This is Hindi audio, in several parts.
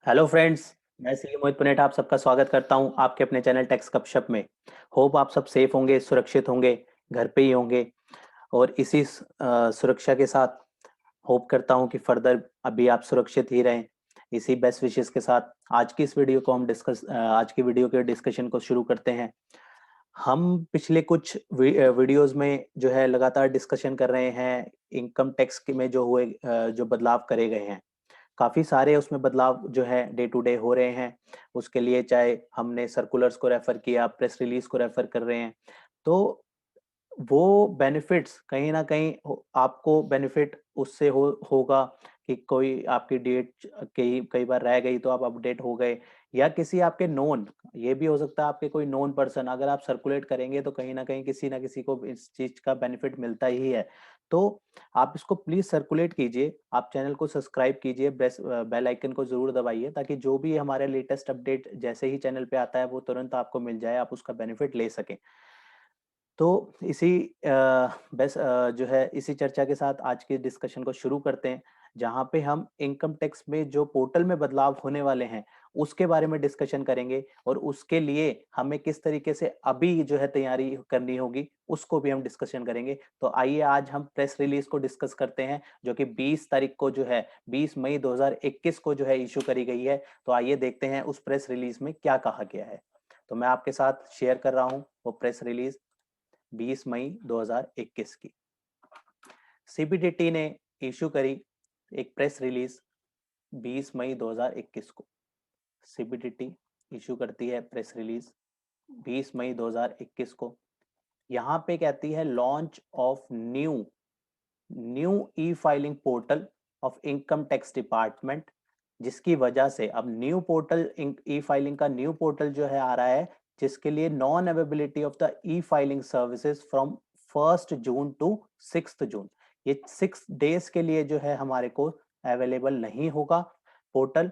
Hello friends. मैं सी मोहित पुनेट आप सबका स्वागत करता हूं आपके अपने चैनल टेक्स गपशप में। होप आप सब सेफ होंगे, सुरक्षित होंगे, घर पे ही होंगे। और इसी सुरक्षा के साथ होप करता हूं कि फर्दर अभी आप सुरक्षित ही रहें। इसी बेस्ट विशेस के साथ आज की वीडियो के डिस्कशन को शुरू करते हैं। हम पिछले कुछ वीडियोस में जो है लगातार डिस्कशन कर रहे हैं इनकम टैक्स में जो बदलाव करे गए हैं। काफी सारे उसमें बदलाव जो है डे टू डे हो रहे हैं। उसके लिए चाहे हमने सर्कुलर्स को रेफर किया, प्रेस रिलीज को रेफर कर रहे हैं, तो वो बेनिफिट्स कहीं ना कहीं आपको बेनिफिट उससे होगा कि कोई आपकी डेट कई बार रह गई तो आप अपडेट हो गए, या किसी आपके नोन, ये भी हो सकता है आपके कोई नोन पर्सन अगर आप सर्कुलेट करेंगे तो कहीं ना किसी को इस चीज का बेनिफिट मिलता ही है। तो आप इसको प्लीज सर्कुलेट कीजिए, आप चैनल को सब्सक्राइब कीजिए, बेल आइकन को जरूर दबाइए ताकि जो भी हमारे लेटेस्ट अपडेट जैसे ही चैनल पे आता है वो तुरंत आपको मिल जाए, आप उसका बेनिफिट ले सकें। तो इसी बस जो है इसी चर्चा के साथ आज के डिस्कशन को शुरू करते हैं, जहां पे हम इनकम टैक्स में जो पोर्टल में बदलाव होने वाले हैं उसके बारे में डिस्कशन करेंगे, और उसके लिए हमें किस तरीके से अभी जो है तैयारी करनी होगी उसको भी हम डिस्कशन करेंगे। तो आइए आज हम प्रेस रिलीज को डिस्कस करते हैं, जो कि 20 तारीख को जो है 20 मई 2021 को जो है इशू करी गई है। तो आइए देखते हैं उस प्रेस रिलीज में क्या कहा गया है। तो मैं आपके साथ शेयर कर रहा हूँ वो प्रेस रिलीज 20 मई 2021 की। सीबीडीटी ने इशू करी एक प्रेस रिलीज 20 मई 2021 को। सीबीडीटी इशू करती है प्रेस रिलीज 20 मई 2021 को। यहाँ पे कहती है launch of new new e filing portal of income tax department, जिसकी वजह से अब न्यू पोर्टल ई फाइलिंग का न्यू पोर्टल जो है आ रहा है, जिसके लिए non availability of the e filing services from 1 June to 6 June, ये 6 डेज के लिए जो है हमारे को अवेलेबल नहीं होगा पोर्टल,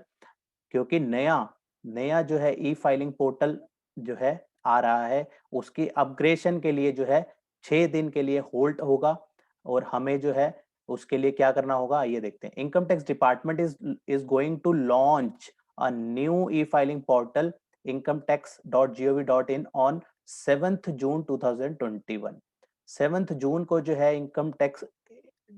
क्योंकि नया नया जो है ई फाइलिंग पोर्टल जो है आ रहा है, उसकी अपग्रेडेशन के लिए जो है 6 दिन के लिए होल्ड होगा। और हमें जो है उसके लिए क्या करना होगा आइए देखते हैं। Income tax department is going to launch a new e filing portal incometax.gov.in on 7 June 2021। 7 जून को जो है इनकम टैक्स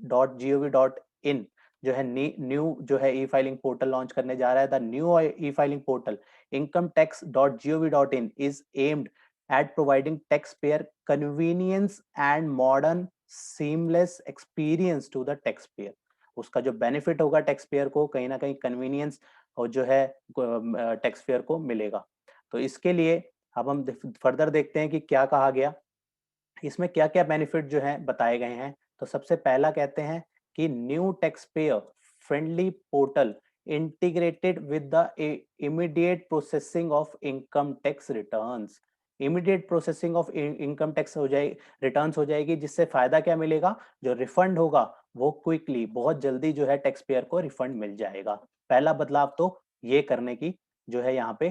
.gov.in जो है न्यू जो है ई फाइलिंग पोर्टल लॉन्च करने जा रहा है। The new e filing portal incometax.gov.in is aimed at providing taxpayer convenience and modern seamless experience to the taxpayer। उसका जो बेनिफिट होगा टैक्स पेयर को कहीं ना कहीं कन्वीनियंस और जो है टैक्स पेयर को मिलेगा। तो इसके लिए अब हम फर्दर देखते हैं कि क्या कहा गया, इसमें क्या क्या बेनिफिट जो है बताए गए हैं। तो सबसे पहला कहते हैं कि new tax payer friendly portal integrated with the immediate processing of income tax returns. Immediate processing of income tax हो जाए रिटर्न्स हो जाएगी, जिससे फायदा क्या मिलेगा, जो रिफंड होगा वो क्विकली बहुत जल्दी जो है टैक्स पेयर को रिफंड मिल जाएगा। पहला बदलाव तो ये करने की जो है यहाँ पे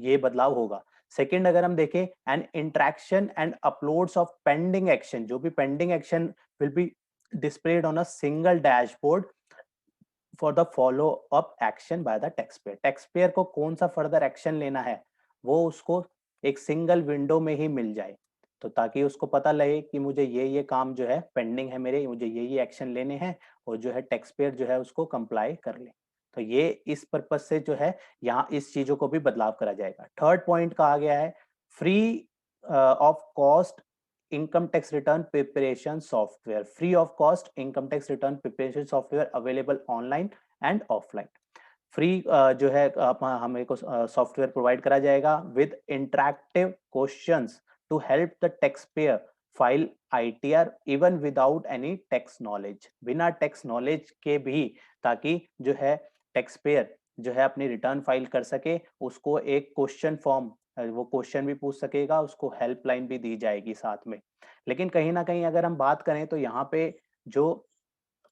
ये बदलाव होगा। सेकंड अगर हम देखें, an interaction and uploads of pending action, जो भी pending action will be displayed on a single dashboard for the follow up action by the taxpayer। Tax payer को कौन सा फर्दर एक्शन लेना है वो उसको एक सिंगल विंडो में ही मिल जाए, तो ताकि उसको पता लगे कि मुझे ये काम जो है पेंडिंग है मेरे, मुझे ये एक्शन लेने हैं, और जो है टैक्स पेयर जो है उसको कंप्लाई कर ले। तो ये इस पर्पज से जो है यहाँ इस चीजों को भी बदलाव करा जाएगा। थर्ड पॉइंट कहा गया है free of cost income tax return preparation software. Free of cost income tax return preparation software available online and offline. Free जो है हमें को सॉफ्टवेयर प्रोवाइड करा जाएगा with interactive questions to help the taxpayer file ITR even without any tax knowledge, बिना टैक्स नॉलेज के भी, ताकि जो है टैक्स पेयर जो है अपनी रिटर्न फाइल कर सके। उसको एक क्वेश्चन फॉर्म, वो क्वेश्चन भी पूछ सकेगा, उसको हेल्पलाइन भी दी जाएगी साथ में। लेकिन कहीं ना कहीं अगर हम बात करें तो यहाँ पे जो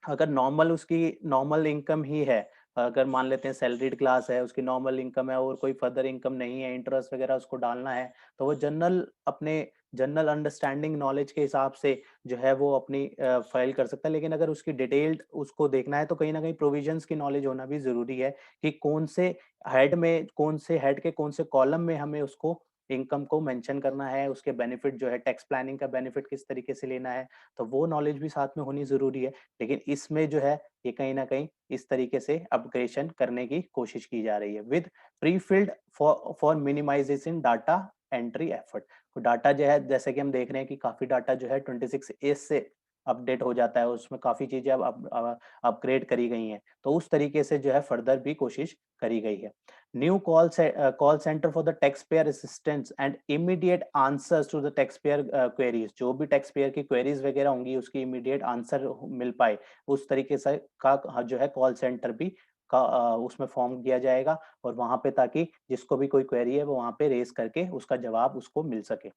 अगर नॉर्मल उसकी नॉर्मल इनकम ही है, अगर मान लेते हैं सैलरीड क्लास है, उसकी नॉर्मल इनकम है और कोई फर्दर इनकम नहीं है, इंटरेस्ट वगैरह उसको डालना है, तो वो जनरल अपने जनरल अंडरस्टैंडिंग नॉलेज के हिसाब से जो है वो अपनी फाइल कर सकता है, लेकिन अगर उसकी डिटेल्ड उसको देखना है तो कहीं ना कहीं प्रोविजंस की नॉलेज होना भी जरूरी है कि कौन से हेड में, कौन से हेड के कौन से कॉलम में हमें उसको इनकम को मेंशन करना है, उसके बेनिफिट जो है टैक्स प्लानिंग का बेनिफिट किस तरीके से लेना है, तो वो नॉलेज भी साथ में होनी जरूरी है। लेकिन इसमें जो है ये कहीं ना कहीं इस तरीके से अपग्रेडेशन करने की कोशिश की जा रही है with pre filled for minimisation data entry effort. तो डाटा जो है जैसे कि हम देख रहे हैं कि काफी डाटा जो है 26A से अपडेट हो जाता है, उसमें काफी चीजें अब अपग्रेड करी गई हैं, तो उस तरीके से जो है फर्दर भी कोशिश करी गई है। New call centre for the taxpayer assistance and immediate answers to the taxpayer queries, जो भी टैक्स पेयर की क्वेरीज वगैरह होंगी उसकी इमीडिएट आंसर मिल पाए, उस तरीके से का जो है कॉल सेंटर भी उसमें फॉर्म किया जाएगा, और वहां पे ताकि जिसको भी कोई क्वेरी है वो वहां पे रेस करके उसका जवाब उसको मिल सके।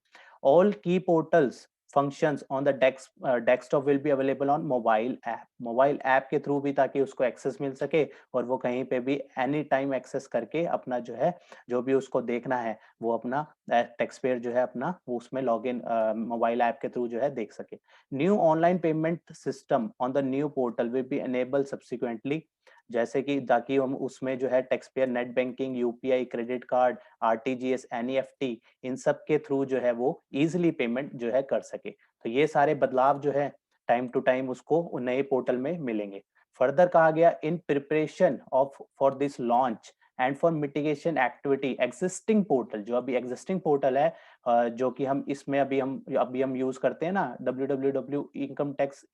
ऑल की portals functions on the desktop will be available on mobile app के थ्रू भी, ताकि उसको एक्सेस मिल सके और वो कहीं पे भी एनी टाइम एक्सेस करके अपना जो है जो भी उसको देखना है वो अपना टैक्स पेयर जो है अपना वो उसमें लॉग इन मोबाइल ऐप के थ्रू जो है देख सके। New online payment system on the new portal will be enable subsequently, जैसे कि ताकि हम उसमें जो है tax payer net banking, UPI, credit card, RTGS, NEFT, इन सब के थ्रू जो है वो इजिली पेमेंट जो है कर सके। तो ये सारे बदलाव जो है टाइम टू टाइम उसको नए पोर्टल में मिलेंगे। फर्दर कहा गया in preparation of for this launch and for mitigation activity existing portal, जो अभी एग्जिस्टिंग पोर्टल है जो कि हम इसमें अभी हम यूज करते हैं ना, www income tax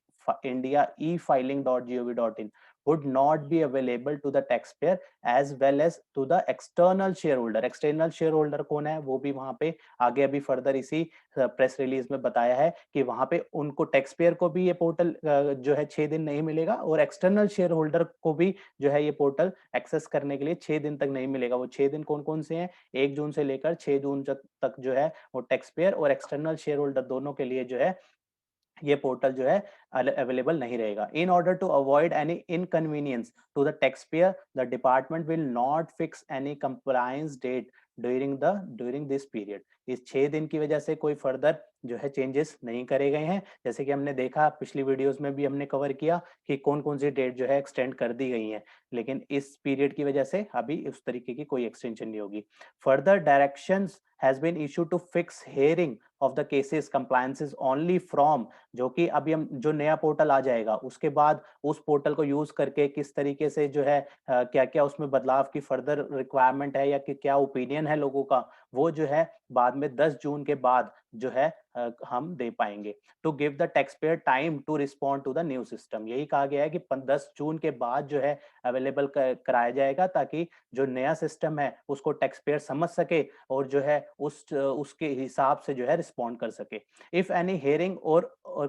India e-filing.gov.in would not be available to the taxpayer as well as to the external shareholder। external shareholder कौन है वो भी वहां पे आगे अभी फर्दर इसी प्रेस रिलीज में बताया है कि वहां पे उनको टैक्स पेयर को भी ये पोर्टल जो है 6 दिन नहीं मिलेगा, और एक्सटर्नल शेयर होल्डर को भी जो है ये पोर्टल एक्सेस करने के लिए 6 दिन तक नहीं मिलेगा। वो 6 दिन कौन कौन से हैं, 1 जून से लेकर 6 जून तक जो है वो टैक्स पेयर और एक्सटर्नल शेयर होल्डर दोनों के लिए जो है ये पोर्टल जो है अवेलेबल नहीं रहेगा। In order to avoid any inconvenience to the taxpayer the department will not fix any compliance date during this period. इस 6 दिन की वजह से कोई फर्दर जो है चेंजेस नहीं करे गए हैं, जैसे कि हमने देखा पिछली वीडियोस में भी हमने कवर किया कि कौन कौन सी डेट जो है एक्सटेंड कर दी गई है, लेकिन इस पीरियड की वजह से अभी उस तरीके की कोई एक्सटेंशन नहीं होगी। Further directions has been issue to fix hearing of the cases compliances only from, जो कि अभी हम जो नया पोर्टल आ जाएगा उसके बाद उस पोर्टल को यूज करके किस तरीके से जो है क्या क्या उसमें बदलाव की फर्दर रिक्वायरमेंट है या कि क्या ओपिनियन है लोगों का, वो जो है बाद में 10 जून के बाद जो है हम दे पाएंगे। To give the taxpayer time to respond to the new system, यही कहा गया है कि 10 जून के बाद जो है अवेलेबल कराया जाएगा, ताकि जो नया सिस्टम है उसको टैक्स पेयर समझ सके और जो है उसके हिसाब से जो है रिस्पॉन्ड कर सके। If any hearing or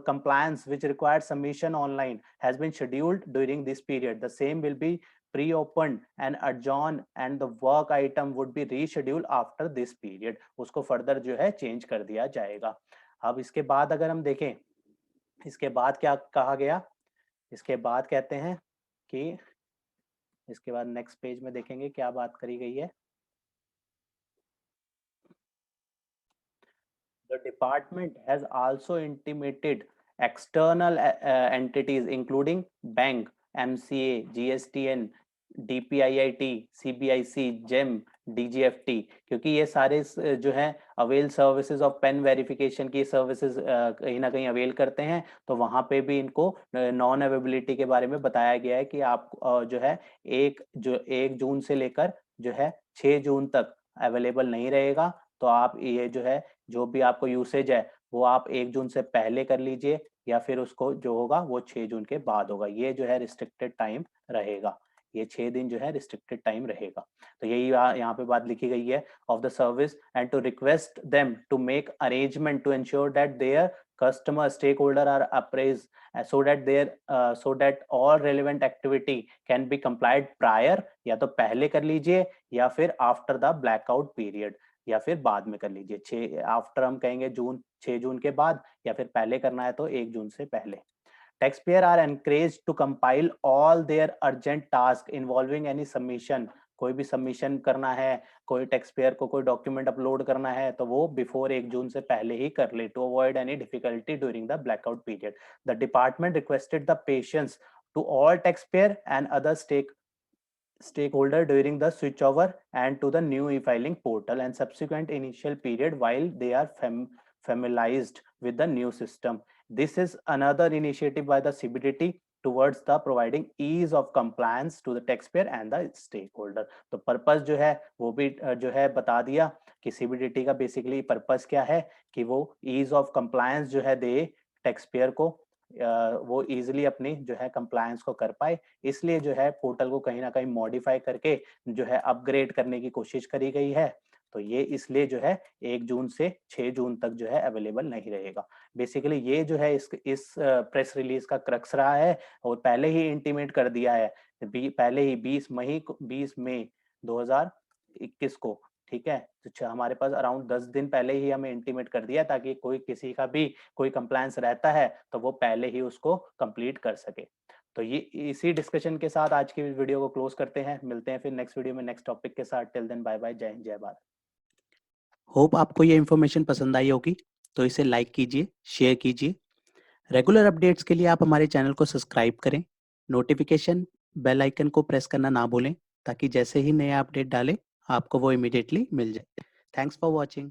compliance which requires submission online has been scheduled during this period, the same will be pre-opened and adjourned and the work item would be rescheduled after this period। उसको फर्दर जो है चेंज कर दिया जाएगा। अब इसके बाद अगर हम देखें, इसके बाद क्या कहा गया, इसके बाद कहते हैं कि इसके बाद नेक्स्ट पेज में देखेंगे क्या बात करी गई है। The department has also intimated external entities including bank, MCA, GSTN, DPIIT, CBIC, GEM, DGFT, क्योंकि ये सारे जो है avail services of PAN verification की सर्विसेज कहीं ना कहीं अवेल करते हैं, तो वहां पे भी इनको नॉन अवेबिलिटी के बारे में बताया गया है कि आप जो है 1 जून से लेकर जो है 6 जून तक अवेलेबल नहीं रहेगा। तो आप ये जो है जो भी आपको यूसेज है वो आप 1 जून से पहले कर लीजिए, या फिर उसको जो होगा वो 6 जून के बाद होगा। ये जो है रिस्ट्रिक्टेड टाइम रहेगा, ये 6 दिन जो है रिस्ट्रिक्टेड टाइम रहेगा। तो यही यहाँ पे बात लिखी गई है of the service and to request them to make arrangement to ensure that their customer stakeholder are appraised so that all relevant activity can be complied prior, या तो पहले कर लीजिए या फिर आफ्टर द ब्लैकआउट पीरियड, या फिर बाद में कर लीजिए। 6 आफ्टर हम कहेंगे 6 जून के बाद, या फिर पहले करना है तो 1 जून से पहले। Taxpayer are encouraged to compile all their urgent tasks involving any submission कोई भी सबमिशन करना है, कोई टैक्स पेयर को कोई डॉक्यूमेंट अपलोड करना है, तो वो बिफोर 1 जून से पहले ही कर ले, to avoid any difficulty during the blackout period. The department requested the patience to all taxpayer and other stakeholder during the switchover and to the new e-filing portal and subsequent initial period while they are familiarized with the new system. This is another initiative by the CBDT towards the providing ease of compliance to the taxpayer and the stakeholder. तो पर्पस जो है वो भी जो है बता दिया कि CBDT का बेसिकली पर्पस क्या है कि वो ईज ऑफ कंप्लायंस जो है दे टैक्सपेयर को, वो इजीली अपनी जो है कंप्लायंस को कर पाए, इसलिए जो है पोर्टल को कहीं ना कहीं मॉडिफाई करके जो है अपग्रेड करने की कोशिश करी गई है। तो ये इसलिए जो है 1 जून से 6 जून तक जो है अवेलेबल नहीं रहेगा। बेसिकली ये जो है इस प्रेस रिलीज का क्रक्स रहा है और पहले ही इंटीमेट कर दिया है, पहले ही 20 मई 2021 को, ठीक है। तो हमारे पास अराउंड 10 दिन पहले ही हमें इंटीमेट कर दिया ताकि कोई किसी का भी कोई कंप्लायंस रहता है तो वो पहले ही उसको कंप्लीट कर सके। तो ये इसी डिस्कशन के साथ आज की वीडियो को क्लोज करते हैं। मिलते हैं फिर नेक्स्ट वीडियो में नेक्स्ट टॉपिक के साथ। टिल देन बाय बाय, जय हिंद, जय भारत। होप आपको ये इन्फॉर्मेशन पसंद आई होगी, तो इसे लाइक कीजिए, शेयर कीजिए। रेगुलर अपडेट्स के लिए आप हमारे चैनल को सब्सक्राइब करें, नोटिफिकेशन बेल आइकन को प्रेस करना ना भूलें ताकि जैसे ही नया अपडेट डालें आपको वो इमीडिएटली मिल जाए। Thanks for watching.